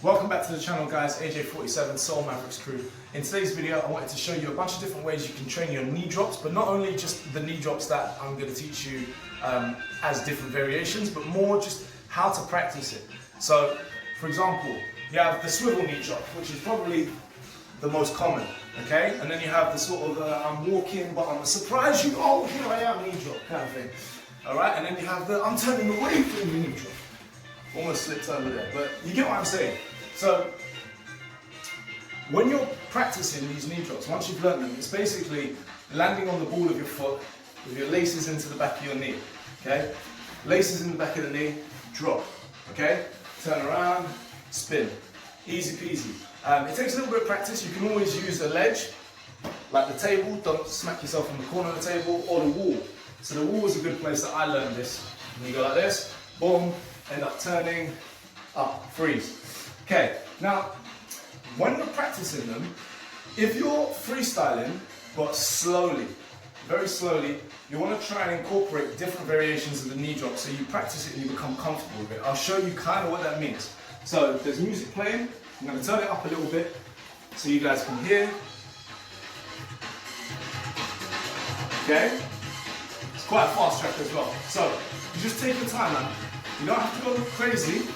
Welcome back to the channel, guys. AJ47 Soul Mavericks crew. In today's video, I wanted to show you a bunch of different ways you can train your knee drops, but not only just the knee drops that I'm going to teach you as different variations, but more just how to practice it. So, for example, you have the swivel knee drop, which is probably the most common, okay? And then you have the sort of I'm walking, but I'm gonna surprise you. Oh, here I am, knee drop kind of thing. All right, and then you have the I'm turning away from the knee drop. Almost slipped over there, but you get what I'm saying. So, when you're practicing these knee drops, once you've learned them, it's basically landing on the ball of your foot with your laces into the back of your knee, okay? Laces in the back of the knee, drop, okay? Turn around, spin, easy peasy. It takes a little bit of practice. You can always use a ledge, like the table, don't smack yourself on the corner of the table, or the wall. So the wall is a good place that I learned this. And you go like this, boom, end up turning, up, freeze. Okay, now, when you're practicing them, if you're freestyling, but slowly, very slowly, you want to try and incorporate different variations of the knee drop so you practice it and you become comfortable with it. I'll show you kind of what that means. So, there's music playing. I'm going to turn it up a little bit so you guys can hear. Okay? It's quite a fast track as well. So, you just take your time now. You don't have to go crazy.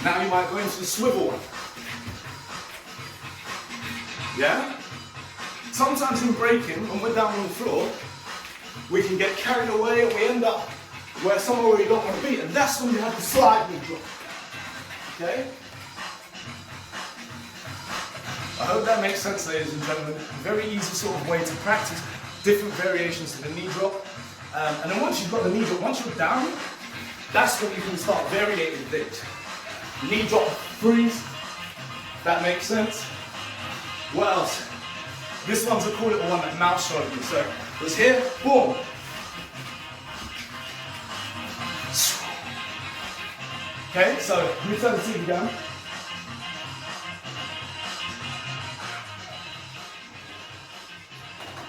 Now you might go into the swivel one. Yeah? Sometimes in breaking, when we're down on the floor, we can get carried away and we end up where somewhere where you don't want to be, and that's when you have to slide knee drop. Okay? I hope that makes sense, ladies and gentlemen. A very easy sort of way to practice different variations of the knee drop. And then once you've got the knee drop, once you're down, that's when you can start varying things. Knee drop, freeze. That makes sense. What else? This one's, I call it the one that Mal showed me. So it's here, boom. Okay, so let me turn the TV down.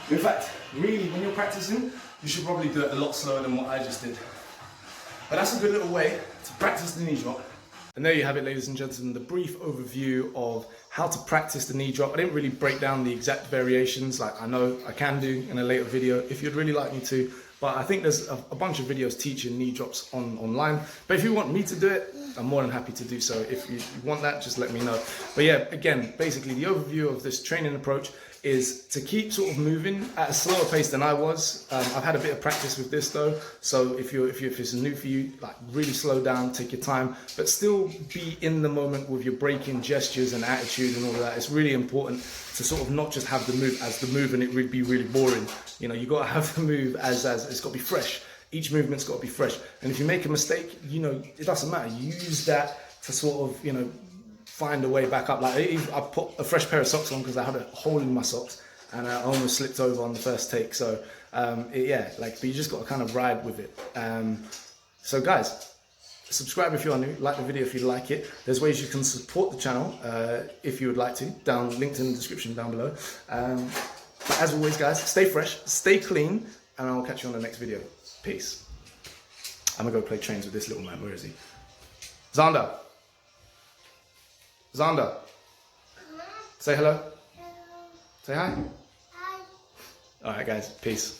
In fact, really, when you're practicing, you should probably do it a lot slower than what I just did. But that's a good little way to practice the knee drop. And there you have it, ladies and gentlemen, the brief overview of how to practice the knee drop. I didn't really break down the exact variations like I know I can do in a later video if you'd really like me to. But I think there's a bunch of videos teaching knee drops online. But if you want me to do it, I'm more than happy to do so. If you want that, just let me know. But yeah, again, basically the overview of this training approach is to keep sort of moving at a slower pace than I was. I've had a bit of practice with this though, so if it's new for you, like really slow down, take your time, but still be in the moment with your breaking gestures and attitude and all of that. It's really important to sort of not just have the move as the move and it would be really boring. You know, you got to have the move as it's got to be fresh. Each movement's got to be fresh. And if you make a mistake, you know, it doesn't matter. You use that to sort of, you know, find a way back up. Like I put a fresh pair of socks on because I had a hole in my socks and I almost slipped over on the first take. So yeah, like, but you just got to kind of ride with it. So guys, subscribe if you are new, like the video if you like it. There's ways you can support the channel if you would like to, linked in the description down below. But as always, guys, stay fresh, stay clean, and I'll catch you on the next video. Peace. I'm gonna go play trains with this little man. Where is he? Xander. Xander. Say hello. Hello. Say hi. Hi. All right, guys. Peace.